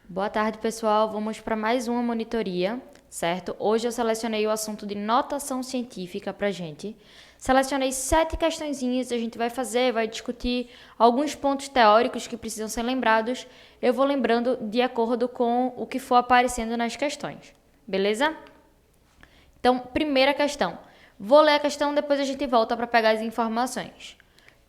Boa tarde, pessoal. Vamos para mais uma monitoria, certo? Hoje eu selecionei o assunto de notação científica para gente. Selecionei 7 questõezinhas, a gente vai discutir alguns pontos teóricos que precisam ser lembrados. Eu vou lembrando de acordo com o que for aparecendo nas questões, beleza? Então, primeira questão. Vou ler a questão, depois a gente volta para pegar as informações.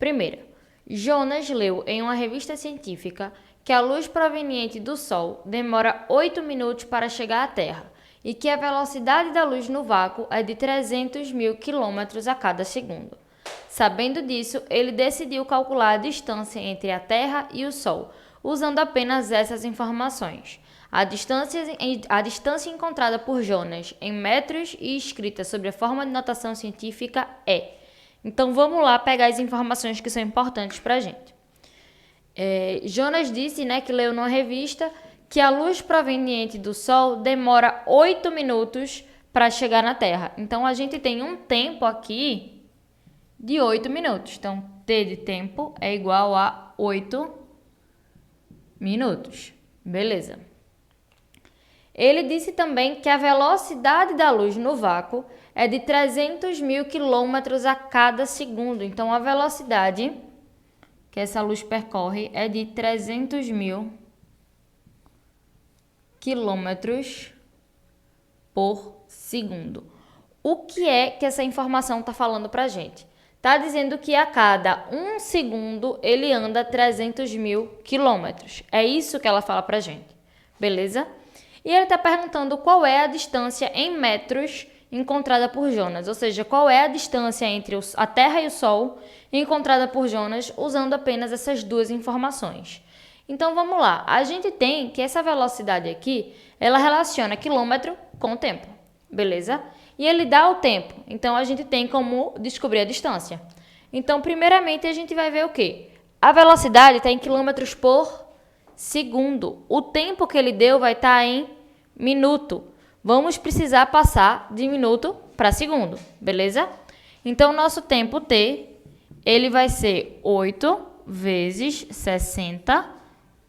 Primeira, Jonas leu em uma revista científica que a luz proveniente do Sol demora 8 minutos para chegar à Terra e que a velocidade da luz no vácuo é de 300 mil quilômetros a cada segundo. Sabendo disso, ele decidiu calcular a distância entre a Terra e o Sol, usando apenas essas informações. A distância encontrada por Jonas em metros e escrita sobre a forma de notação científica é... Então, vamos lá pegar as informações que são importantes para a gente. Jonas disse, que leu numa revista, que a luz proveniente do Sol demora 8 minutos para chegar na Terra. Então, a gente tem um tempo aqui de 8 minutos. Então, T de tempo é igual a 8 minutos. Beleza. Ele disse também que a velocidade da luz no vácuo é de 300 mil quilômetros a cada segundo. Então, a velocidade que essa luz percorre é de 300 mil quilômetros por segundo. O que é que essa informação está falando para a gente? Está dizendo que a cada 1 segundo ele anda 300 mil quilômetros. É isso que ela fala para a gente. Beleza? E ele está perguntando qual é a distância em metros encontrada por Jonas, ou seja, qual é a distância entre a Terra e o Sol encontrada por Jonas usando apenas essas duas informações. Então, vamos lá. A gente tem que essa velocidade aqui, ela relaciona quilômetro com tempo, beleza? E ele dá o tempo, então a gente tem como descobrir a distância. Então, primeiramente, a gente vai ver o quê? A velocidade está em quilômetros por segundo. O tempo que ele deu vai estar em minuto. Vamos precisar passar de minuto para segundo, beleza? Então, nosso tempo T, ele vai ser 8 vezes 60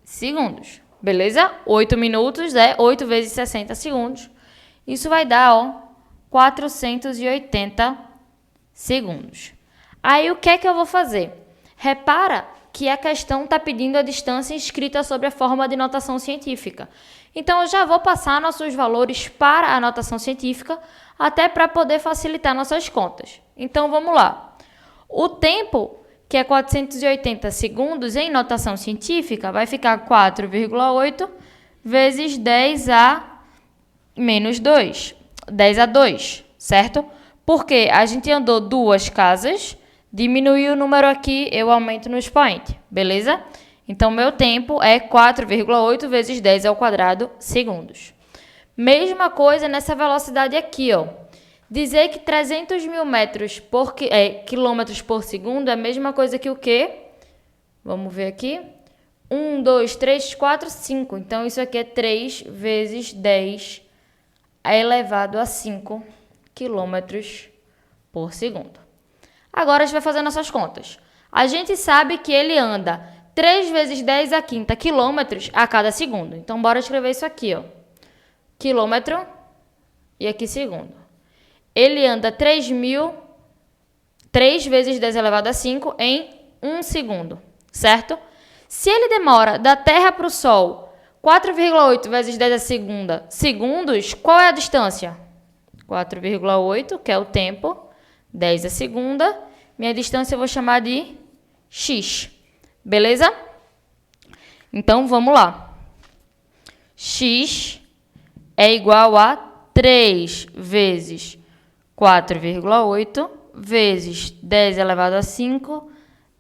segundos, beleza? 8 minutos é 8 vezes 60 segundos. Isso vai dar, 480 segundos. Aí, o que é que eu vou fazer? Repara que a questão está pedindo a distância escrita sobre a forma de notação científica. Então, eu já vou passar nossos valores para a notação científica, até para poder facilitar nossas contas. Então, vamos lá. O tempo, que é 480 segundos, em notação científica, vai ficar 4,8 vezes 10 a menos 2. 10 a 2, certo? Porque a gente andou 2 casas, diminuiu o número aqui, eu aumento no expoente, beleza? Então, meu tempo é 4,8 vezes 10 ao quadrado segundos. Mesma coisa nessa velocidade aqui, ó. Dizer que 300 mil quilômetros por segundo é a mesma coisa que o quê? Vamos ver aqui. 1, 2, 3, 4, 5. Então, isso aqui é 3 vezes 10 elevado a 5 quilômetros por segundo. Agora, a gente vai fazer nossas contas. A gente sabe que ele anda 3 vezes 10 a quinta quilômetros a cada segundo. Então, bora escrever isso aqui, ó. Quilômetro e aqui segundo. Ele anda 3 vezes 10 elevado a 5 em 1 segundo, certo? Se ele demora da Terra para o Sol 4,8 vezes 10 a segunda segundos, qual é a distância? 4,8, que é o tempo, 10 a segunda. Minha distância eu vou chamar de x. Beleza? Então, vamos lá. X é igual a 3 vezes 4,8 vezes 10 elevado a 5,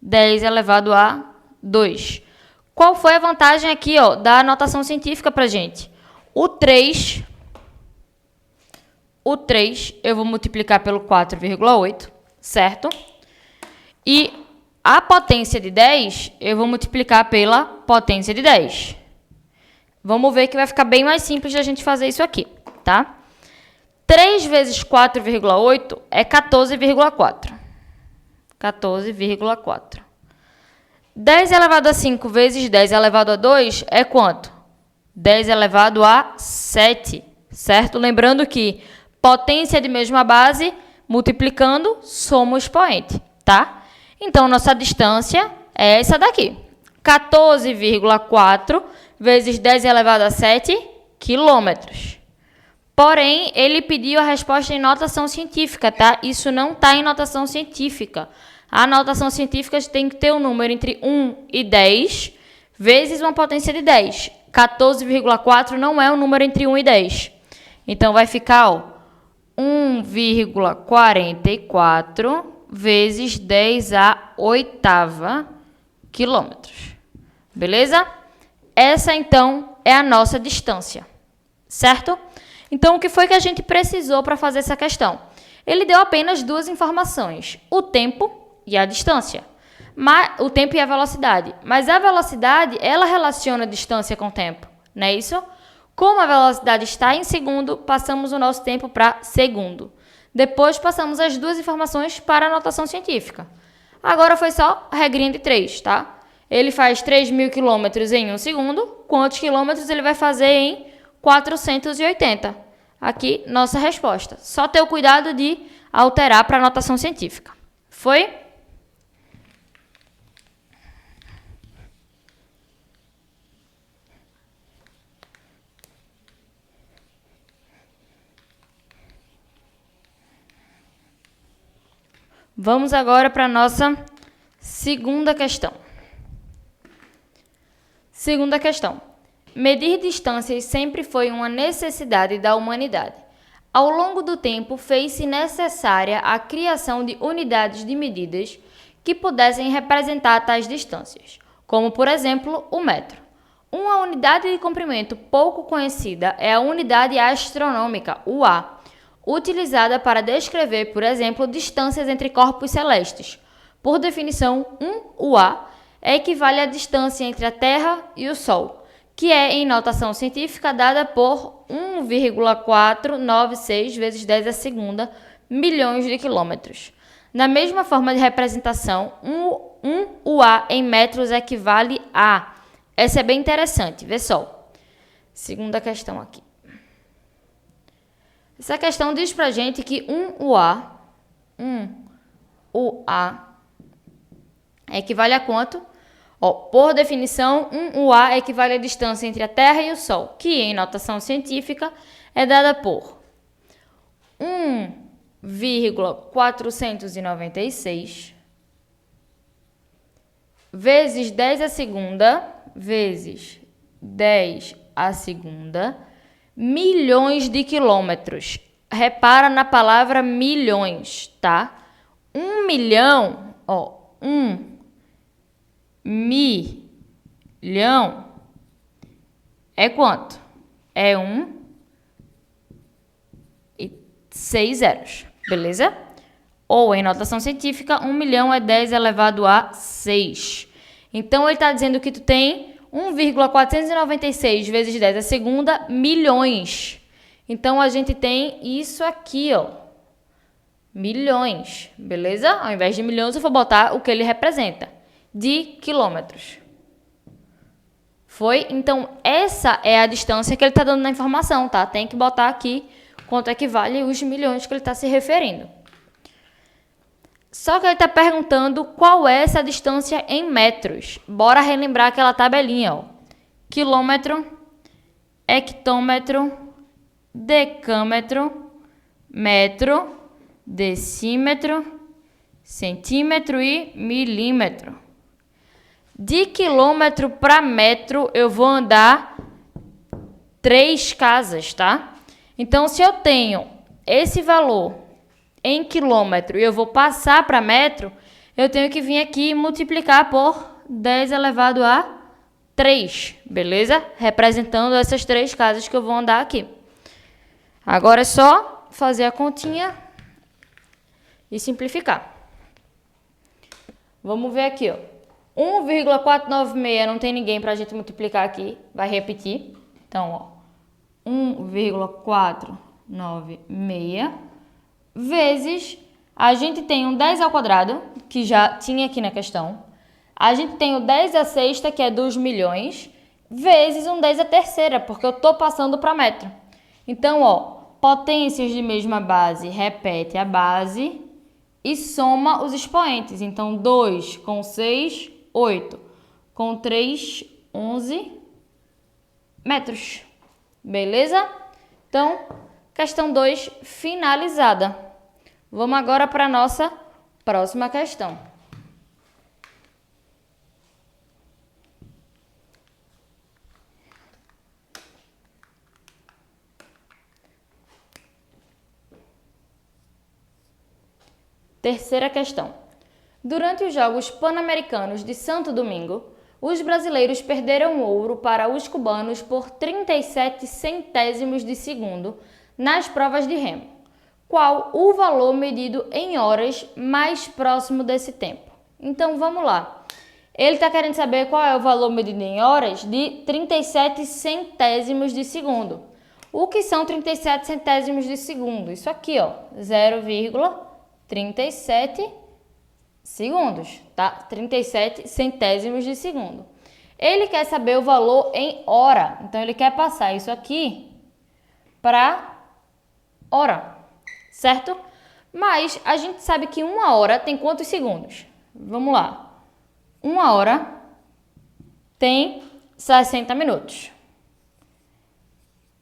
10 elevado a 2. Qual foi a vantagem aqui, ó, da notação científica para a gente? O 3 eu vou multiplicar pelo 4,8, certo? E a potência de 10, eu vou multiplicar pela potência de 10. Vamos ver que vai ficar bem mais simples da gente fazer isso aqui, tá? 3 vezes 4,8 é 14,4. 14,4. 10 elevado a 5 vezes 10 elevado a 2 é quanto? 10 elevado a 7, certo? Lembrando que potência de mesma base, multiplicando, soma o expoente, tá? Então, nossa distância é essa daqui. 14,4 vezes 10 elevado a 7 quilômetros. Porém, ele pediu a resposta em notação científica, tá? Isso não está em notação científica. A notação científica tem que ter um número entre 1 e 10 vezes uma potência de 10. 14,4 não é um número entre 1 e 10. Então, vai ficar, ó, 1,44 vezes 10 a oitava quilômetros. Beleza? Essa, então, é a nossa distância. Certo? Então, o que foi que a gente precisou para fazer essa questão? Ele deu apenas duas informações, o tempo e a distância. O tempo e a velocidade. Mas a velocidade, ela relaciona a distância com o tempo, não é isso? Como a velocidade está em segundo, passamos o nosso tempo para segundo. Depois, passamos as duas informações para a notação científica. Agora foi só a regrinha de 3, tá? Ele faz 3.000 quilômetros em 1 segundo. Quantos quilômetros ele vai fazer em 480? Aqui, nossa resposta. Só ter o cuidado de alterar para a notação científica. Foi? Vamos agora para a nossa segunda questão. Segunda questão. Medir distâncias sempre foi uma necessidade da humanidade. Ao longo do tempo, fez-se necessária a criação de unidades de medidas que pudessem representar tais distâncias, como, por exemplo, o metro. Uma unidade de comprimento pouco conhecida é a unidade astronômica, UA, utilizada para descrever, por exemplo, distâncias entre corpos celestes. Por definição, 1 UA equivale à distância entre a Terra e o Sol, que é, em notação científica, dada por 1,496 vezes 10 a segunda milhões de quilômetros. Na mesma forma de representação, 1 UA em metros equivale a... Essa é bem interessante, vê só. Segunda questão aqui. Essa questão diz pra gente que 1 UA equivale a quanto? Ó, por definição, 1 UA equivale à distância entre a Terra e o Sol, que em notação científica é dada por 1,496 vezes 10 a segunda vezes 10 a segunda milhões de quilômetros. Repara na palavra milhões, tá? 1 milhão, ó, 1 milhão é quanto? É 1 e 6 zeros, beleza? Ou em notação científica, 1 milhão é 10 elevado a 6. Então, ele está dizendo que tu tem 1,496 vezes 10 a segunda milhões. Então, a gente tem isso aqui, ó. Milhões, beleza? Ao invés de milhões, eu vou botar o que ele representa. De quilômetros. Foi? Então, essa é a distância que ele está dando na informação, tá? Tem que botar aqui quanto equivale os milhões que ele está se referindo. Só que ele está perguntando qual é essa distância em metros. Bora relembrar aquela tabelinha, ó. Quilômetro, hectômetro, decâmetro, metro, decímetro, centímetro e milímetro. De quilômetro para metro, eu vou andar 3 casas, tá? Então, se eu tenho esse valor em quilômetro e eu vou passar para metro, eu tenho que vir aqui e multiplicar por 10 elevado a 3, beleza? Representando essas 3 casas que eu vou andar aqui. Agora é só fazer a continha e simplificar. Vamos ver aqui, ó. 1,496 não tem ninguém para a gente multiplicar aqui. Vai repetir. Então, ó, 1,496 vezes... A gente tem um 10 ao quadrado, que já tinha aqui na questão. A gente tem o 10 à sexta, que é dos milhões. vezes 1/10, porque eu estou passando para metro. Então, ó, potências de mesma base, repete a base e soma os expoentes. Então, 2 com 6, 8. Com 3, 11 metros. Beleza? Então, questão 2 finalizada. Vamos agora para a nossa próxima questão. Terceira questão. Durante os Jogos Pan-Americanos de Santo Domingo, os brasileiros perderam ouro para os cubanos por 37 centésimos de segundo nas provas de remo. Qual o valor medido em horas mais próximo desse tempo? Então, vamos lá. Ele está querendo saber qual é o valor medido em horas de 37 centésimos de segundo. O que são 37 centésimos de segundo? Isso aqui, ó, 0,37 segundos, tá? 37 centésimos de segundo. Ele quer saber o valor em hora, então ele quer passar isso aqui para hora, certo? Mas a gente sabe que uma hora tem quantos segundos? Vamos lá. Uma hora tem 60 minutos.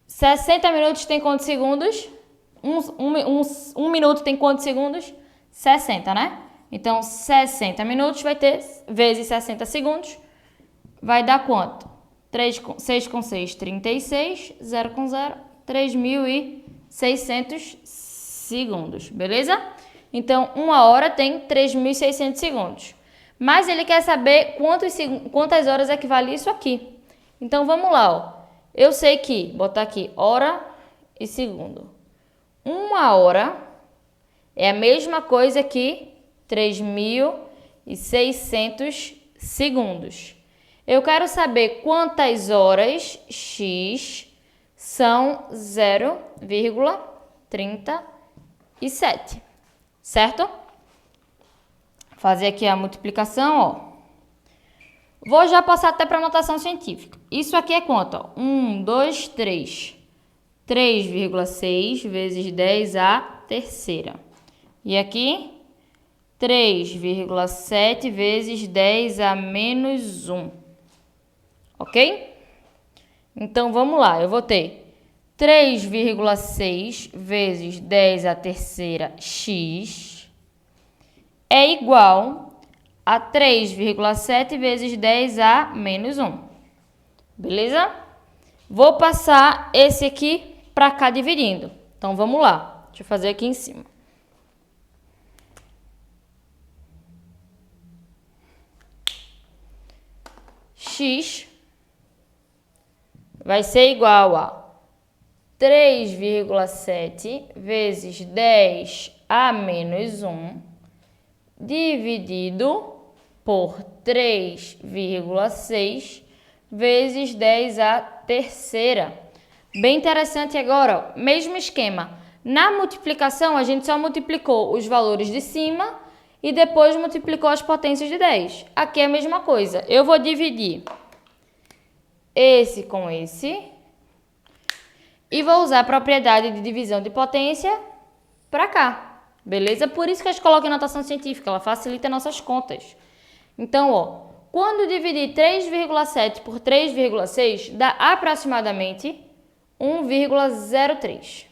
60 minutos tem quantos segundos? Um minuto tem quantos segundos? 60, né? Então, 60 minutos vai ter, vezes 60 segundos, vai dar quanto? 6 com 6, 36, 0 com 0, 3.600 segundos, beleza? Então, uma hora tem 3.600 segundos. Mas ele quer saber quantas horas equivale isso aqui. Então, vamos lá, ó. Eu sei que, botar aqui, hora e segundo. Uma hora é a mesma coisa que 3.600 segundos. Eu quero saber quantas horas x são 0,37, certo? Fazer aqui a multiplicação, ó. Vou já passar até para a notação científica. Isso aqui é quanto? Ó? 1, 2, 3. 3,6 vezes 10 à terceira. E aqui, 3,7 vezes 10 a menos 1. Ok? Então, vamos lá. Eu vou ter 3,6 vezes 10 à terceira x é igual a 3,7 vezes 10 a menos 1. Beleza? Vou passar esse aqui para cá dividindo. Então, vamos lá. Deixa eu fazer aqui em cima. X vai ser igual a 3,7 vezes 10 a menos 1 dividido por 3,6 vezes 10 à terceira. Bem interessante agora, ó, mesmo esquema. Na multiplicação, a gente só multiplicou os valores de cima e depois multiplicou as potências de 10. Aqui é a mesma coisa. Eu vou dividir esse com esse e vou usar a propriedade de divisão de potência para cá. Beleza? Por isso que a gente coloca em notação científica, ela facilita nossas contas. Então, ó, quando dividir 3,7 por 3,6, dá aproximadamente 1,03.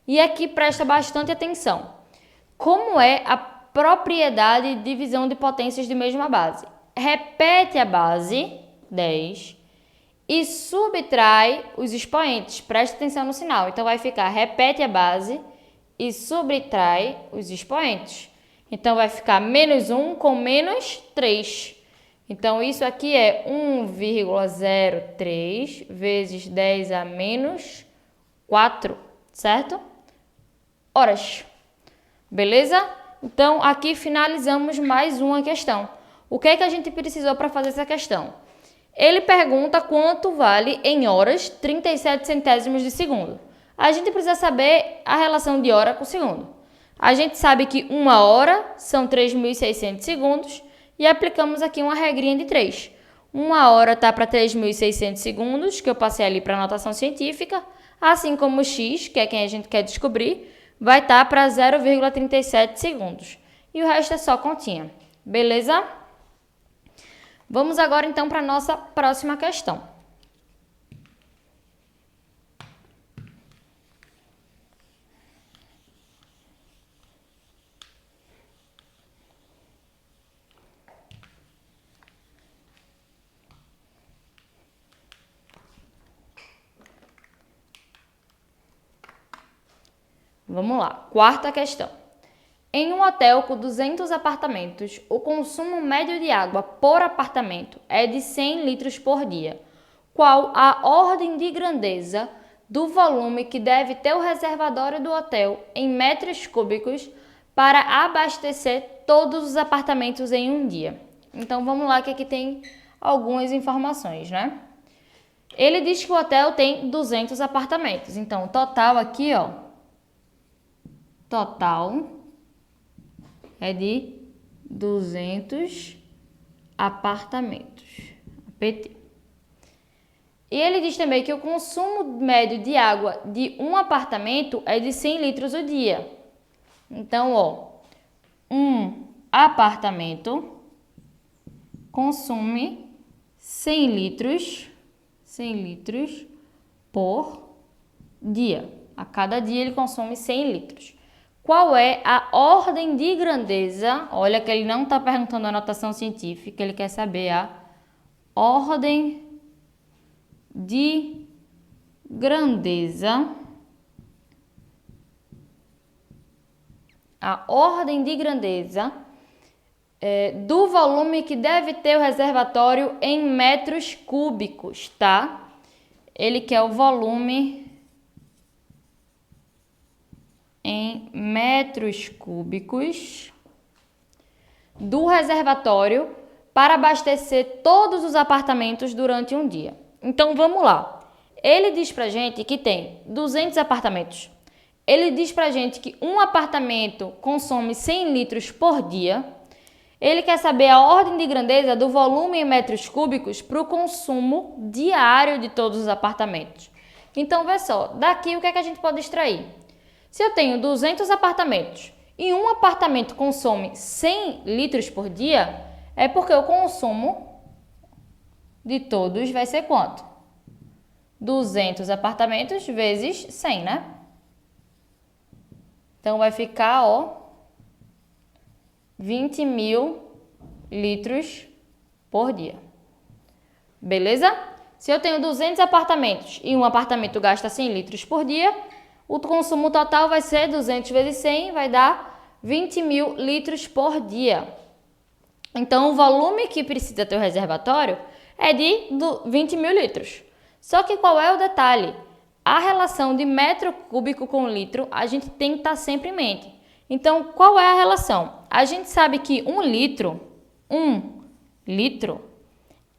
E aqui presta bastante atenção. Como é a propriedade de divisão de potências de mesma base? Repete a base, 10, e subtrai os expoentes. Presta atenção no sinal. Então, vai ficar repete a base e subtrai os expoentes. Então, vai ficar menos 1 com menos 3. Então, isso aqui é 1,03 vezes 10 a menos 4, certo? Horas. Beleza? Então, aqui finalizamos mais uma questão. O que é que a gente precisou para fazer essa questão? Ele pergunta quanto vale em horas 37 centésimos de segundo. A gente precisa saber a relação de hora com segundo. A gente sabe que uma hora são 3.600 segundos e aplicamos aqui uma regrinha de 3. 1 hora está para 3.600 segundos, que eu passei ali para anotação científica, assim como o x, que é quem a gente quer descobrir, vai estar para 0,37 segundos. E o resto é só continha. Beleza? Vamos agora então para a nossa próxima questão. Vamos lá, quarta questão. Em um hotel com 200 apartamentos, o consumo médio de água por apartamento é de 100 litros por dia. Qual a ordem de grandeza do volume que deve ter o reservatório do hotel em metros cúbicos para abastecer todos os apartamentos em um dia? Então vamos lá que aqui tem algumas informações, né? Ele diz que o hotel tem 200 apartamentos. Então, o total aqui, ó, total é de 200 apartamentos, APT. E ele diz também que o consumo médio de água de um apartamento é de 100 litros ao dia. Então, ó, um apartamento consome 100 litros por dia. A cada dia ele consome 100 litros. Qual é a ordem de grandeza? Olha que ele não está perguntando a notação científica, ele quer saber a ordem de grandeza. A ordem de grandeza do volume que deve ter o reservatório em metros cúbicos, tá? Ele quer o volume em metros cúbicos do reservatório para abastecer todos os apartamentos durante um dia. Então, vamos lá. Ele diz pra gente que tem 200 apartamentos. Ele diz pra gente que um apartamento consome 100 litros por dia. Ele quer saber a ordem de grandeza do volume em metros cúbicos para o consumo diário de todos os apartamentos. Então, vê só, daqui o que é que a gente pode extrair? Se eu tenho 200 apartamentos e um apartamento consome 100 litros por dia, é porque o consumo de todos vai ser quanto? 200 apartamentos vezes 100, né? Então, vai ficar, ó, 20.000 litros por dia. Beleza? Se eu tenho 200 apartamentos e um apartamento gasta 100 litros por dia, o consumo total vai ser 200 vezes 100, vai dar 20.000 litros por dia. Então, o volume que precisa ter o reservatório é de 20.000 litros. Só que qual é o detalhe? A relação de metro cúbico com litro, a gente tem que estar sempre em mente. Então, qual é a relação? A gente sabe que 1 litro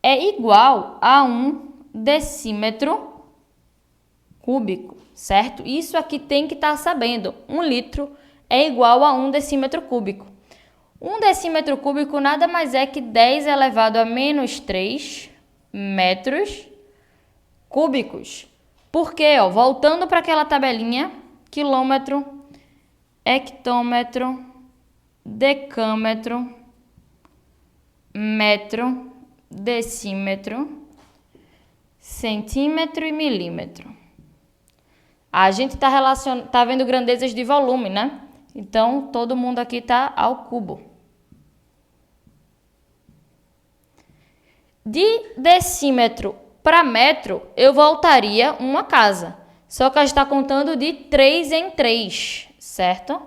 é igual a 1 decímetro cúbico, certo? Isso aqui tem que estar sabendo. 1 litro é igual a 1 decímetro cúbico. 1 decímetro cúbico nada mais é que 10 elevado a menos 3 metros cúbicos. Por quê? Ó, voltando para aquela tabelinha, quilômetro, hectômetro, decâmetro, metro, decímetro, centímetro e milímetro. A gente tá vendo grandezas de volume, né? Então, todo mundo aqui tá ao cubo. De decímetro para metro, eu voltaria uma casa. Só que a gente está contando de 3 em 3, certo?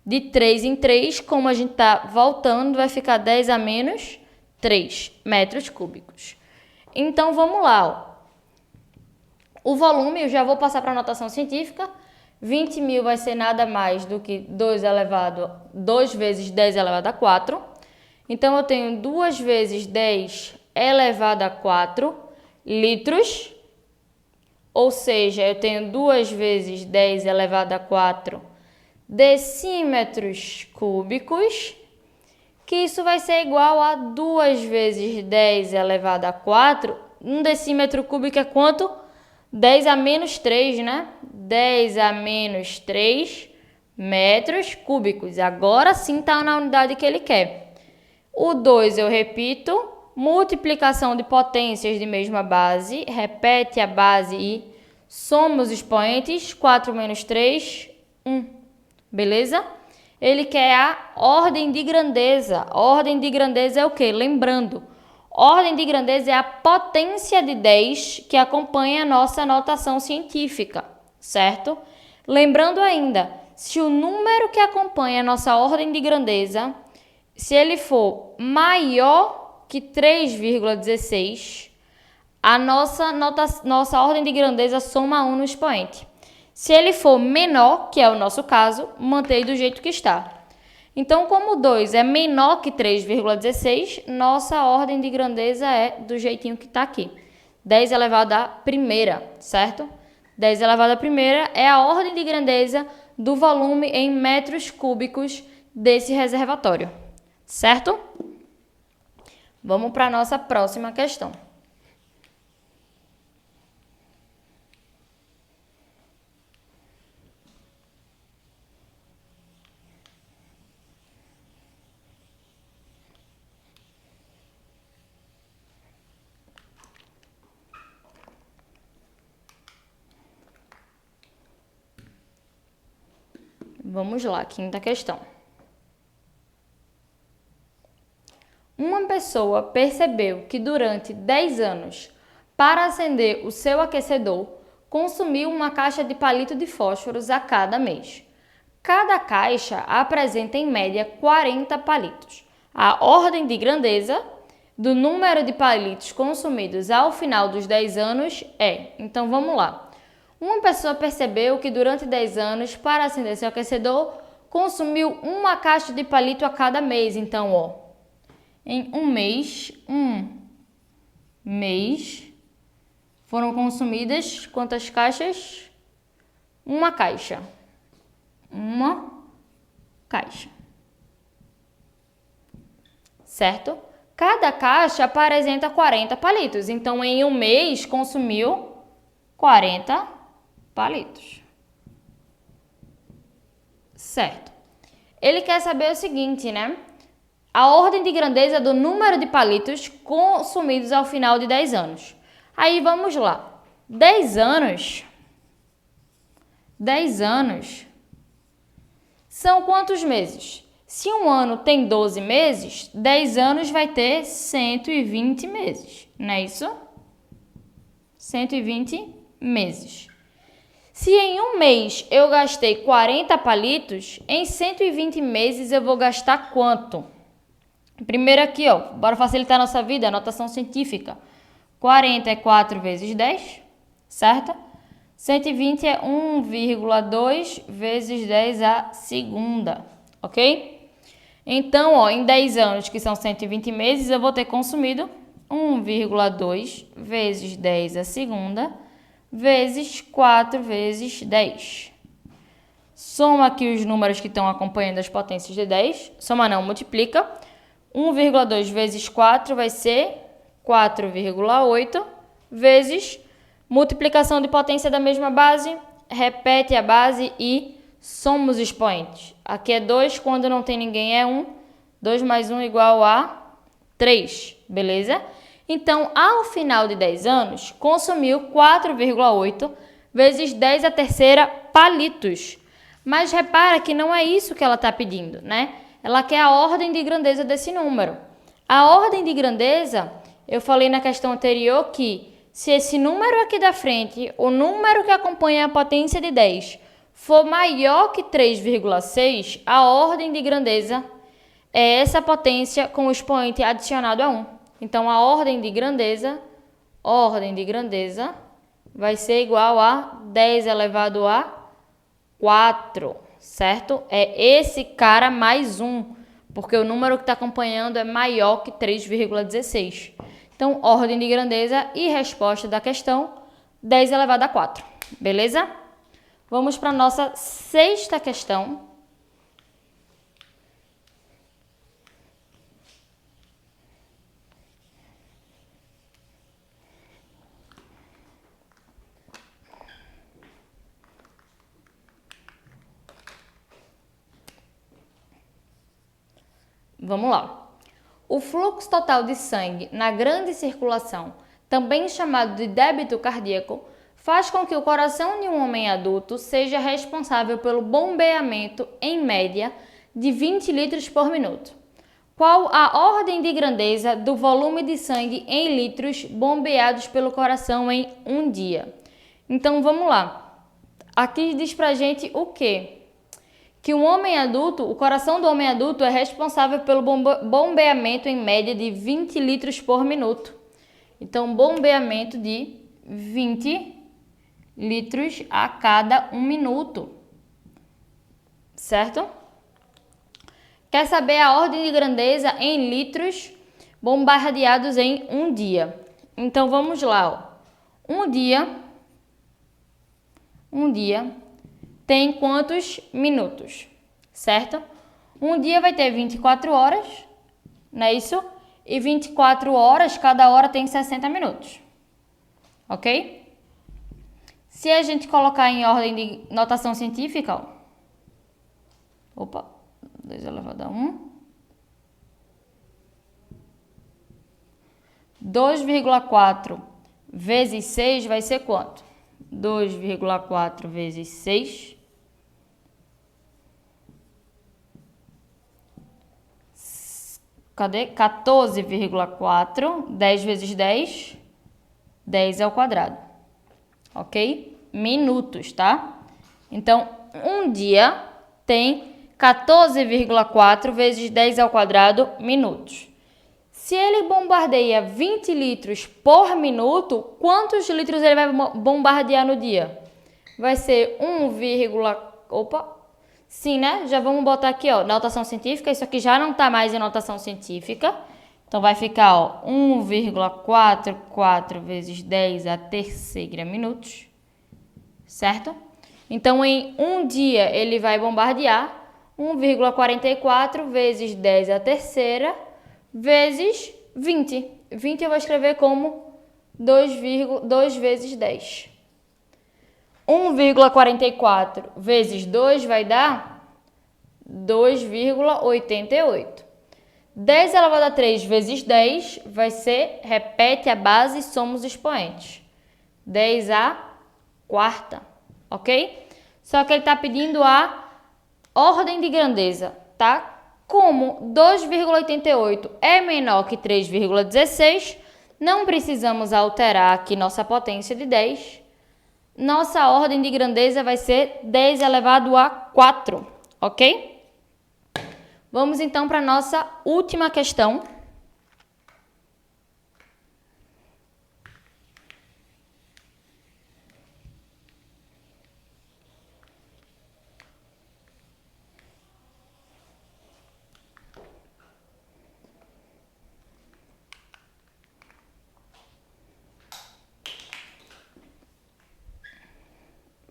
De 3 em 3, como a gente está voltando, vai ficar 10 a menos 3 metros cúbicos. Então, vamos lá, ó. O volume, eu já vou passar para a notação científica. 20.000 vai ser nada mais do que 2 vezes 10 elevado a 4. Então, eu tenho 2 vezes 10 elevado a 4 litros. Ou seja, eu tenho 2 vezes 10 elevado a 4 decímetros cúbicos, que isso vai ser igual a 2 vezes 10 elevado a 4. 1 decímetro cúbico é quanto? 10 a menos 3, né? 10 a menos 3 metros cúbicos. Agora sim está na unidade que ele quer. O 2 eu repito, multiplicação de potências de mesma base, repete a base e soma os expoentes, 4 menos 3, 1. Beleza? Ele quer a ordem de grandeza. Ordem de grandeza é o quê? Lembrando, ordem de grandeza é a potência de 10 que acompanha a nossa notação científica, certo? Lembrando ainda, se o número que acompanha a nossa ordem de grandeza, se ele for maior que 3,16, a nossa ordem de grandeza soma 1 no expoente. Se ele for menor, que é o nosso caso, mantém do jeito que está. Então, como 2 é menor que 3,16, nossa ordem de grandeza é do jeitinho que está aqui. 10 elevado à primeira, certo? 10 elevado à primeira é a ordem de grandeza do volume em metros cúbicos desse reservatório, certo? Vamos para a nossa próxima questão. Vamos lá, quinta questão. Uma pessoa percebeu que durante 10 anos, para acender o seu aquecedor, consumiu uma caixa de palito de fósforos a cada mês. Cada caixa apresenta em média 40 palitos. A ordem de grandeza do número de palitos consumidos ao final dos 10 anos é... Então vamos lá. Uma pessoa percebeu que durante 10 anos, para acender seu aquecedor, consumiu uma caixa de palito a cada mês. Então, ó, em um mês, foram consumidas quantas caixas? Uma caixa. Uma caixa. Certo? Cada caixa apresenta 40 palitos. Então, em um mês, consumiu 40 palitos. Certo. Ele quer saber o seguinte, né? A ordem de grandeza do número de palitos consumidos ao final de 10 anos. Aí vamos lá. 10 anos são quantos meses? Se um ano tem 12 meses, 10 anos vai ter 120 meses, não é isso? 120 meses. Se em um mês eu gastei 40 palitos, em 120 meses eu vou gastar quanto? Primeiro aqui, ó, bora facilitar a nossa vida, a notação científica. 40 é 4 vezes 10, certo? 120 é 1,2 vezes 10 a segunda, ok? Então, ó, em 10 anos, que são 120 meses, eu vou ter consumido 1,2 vezes 10 a segunda, vezes 4 vezes 10. Soma aqui os números que estão acompanhando as potências de 10. Soma não, multiplica. 1,2 vezes 4 vai ser 4,8 vezes multiplicação de potência da mesma base. Repete a base e soma os expoentes. Aqui é 2, quando não tem ninguém é 1. 2 mais 1 igual a 3, beleza? Então, ao final de 10 anos, consumiu 4,8 vezes 10 a terceira palitos. Mas repara que não é isso que ela está pedindo, né? Ela quer a ordem de grandeza desse número. A ordem de grandeza, eu falei na questão anterior que se esse número aqui da frente, o número que acompanha a potência de 10, for maior que 3,6, a ordem de grandeza é essa potência com o expoente adicionado a 1. Então, a ordem de grandeza vai ser igual a 10 elevado a 4, certo? É esse cara mais 1, porque o número que está acompanhando é maior que 3,16. Então, ordem de grandeza e resposta da questão, 10 elevado a 4, beleza? Vamos para a nossa sexta questão. Vamos lá. O fluxo total de sangue na grande circulação, também chamado de débito cardíaco, faz com que o coração de um homem adulto seja responsável pelo bombeamento, em média, de 20 litros por minuto. Qual a ordem de grandeza do volume de sangue em litros bombeados pelo coração em um dia? Então, vamos lá. Aqui diz pra gente o quê? Que um homem adulto, o coração do homem adulto é responsável pelo bombeamento em média de 20 litros por minuto. Então, bombeamento de 20 litros a cada 1 minuto. Certo? Quer saber a ordem de grandeza em litros bombardeados em um dia? Então, vamos lá. Ó. Um dia tem quantos minutos, certo? Um dia vai ter 24 horas, não é isso? E 24 horas, cada hora tem 60 minutos, ok? Se a gente colocar em ordem de notação científica, ó, 2 elevado a 1, 2,4 vezes 6 vai ser quanto? 2,4 vezes 6... Cadê? 14,4, 10 vezes 10, 10 ao quadrado, ok? Minutos, tá? Então, um dia tem 14,4 vezes 10 ao quadrado minutos. Se ele bombardeia 20 litros por minuto, quantos litros ele vai bombardear no dia? Vai ser 1, sim, né? Já vamos botar aqui, ó, notação científica. Isso aqui já não tá mais em notação científica. Então, vai ficar, ó, 1,44 vezes 10 a terceira minutos. Certo? Então, em um dia, ele vai bombardear 1,44 vezes 10 a terceira vezes 20. 20 eu vou escrever como 2 vezes 10. 1,44 vezes 2 vai dar 2,88. 10 elevado a 3 vezes 10 vai ser, repete a base, somos expoentes. 10 a quarta, ok? Só que ele está pedindo a ordem de grandeza, tá? Como 2,88 é menor que 3,16, não precisamos alterar aqui nossa potência de 10. Nossa ordem de grandeza vai ser 10 elevado a 4, ok? Vamos então para a nossa última questão.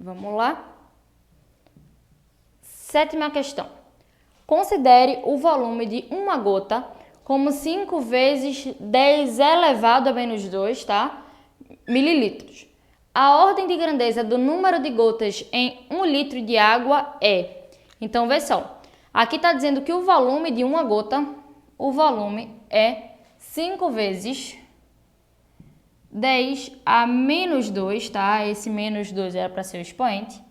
Vamos lá. 7ª questão. Considere o volume de uma gota como 5 vezes 10 elevado a menos 2, tá? Mililitros. A ordem de grandeza do número de gotas em 1 litro de água é... Então, vê só. Aqui está dizendo que o volume de uma gota, o volume é 5 vezes 10 a menos 2, tá? Esse menos 2 era para ser o expoente,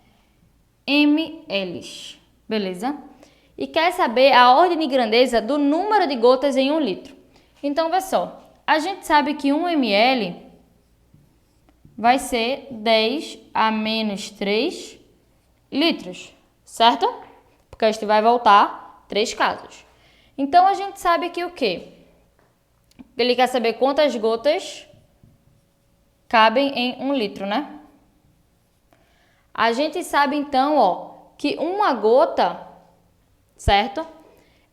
ml, beleza? E quer saber a ordem de grandeza do número de gotas em 1 litro. Então, vê só, a gente sabe que 1 ml vai ser 10 a menos 3 litros, certo? Porque a gente vai voltar 3 casos. Então, a gente sabe aqui o quê? Ele quer saber quantas gotas cabem em 1 litro, né? A gente sabe, então, ó, que uma gota, certo?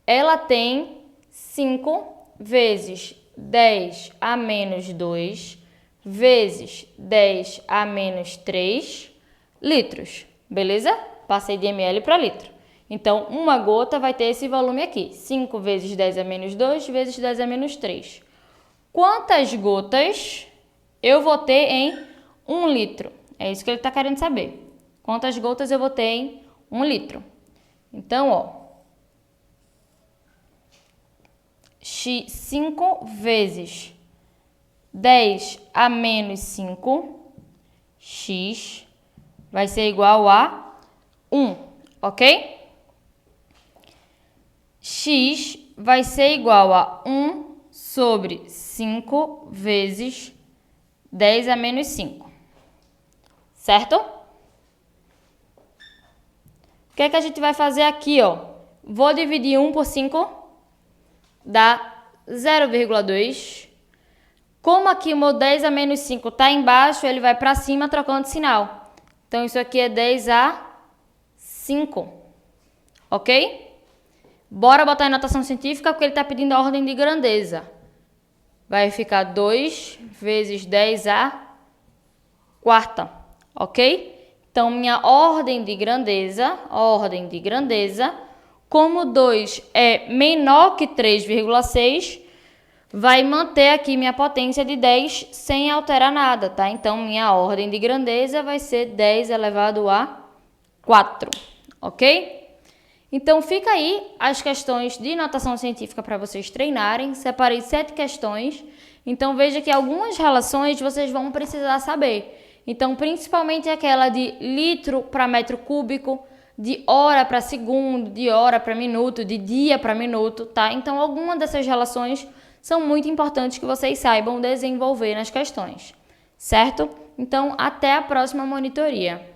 Ela tem 5 vezes 10 a menos 2 vezes 10 a menos 3 litros, beleza? Passei de ml para litro. Então, uma gota vai ter esse volume aqui, 5 vezes 10 a menos 2 vezes 10 a menos 3. Quantas gotas eu vou ter em 1 litro? É isso que ele está querendo saber. Quantas gotas eu vou ter em 1 litro? Então, ó, 5 vezes 10 a menos 5, x vai ser igual a 1, ok? X vai ser igual a 1 sobre 5 vezes 10 a menos 5, certo? O que é que a gente vai fazer aqui, ó? Vou dividir 1 por 5, dá 0,2. Como aqui o meu 10 a menos 5 está embaixo, ele vai para cima trocando de sinal. Então, isso aqui é 10 a 5, ok? Bora botar em notação científica porque ele está pedindo a ordem de grandeza. Vai ficar 2 vezes 10 a quarta, ok? Então, minha ordem de grandeza, como 2 é menor que 3,6, vai manter aqui minha potência de 10 sem alterar nada, tá? Então, minha ordem de grandeza vai ser 10 elevado a 4, ok? Então, fica aí as questões de notação científica para vocês treinarem. Separei 7 questões. Então, veja que algumas relações vocês vão precisar saber. Então, principalmente aquela de litro para metro cúbico, de hora para segundo, de hora para minuto, de dia para minuto, tá? Então, algumas dessas relações são muito importantes que vocês saibam desenvolver nas questões, certo? Então, até a próxima monitoria.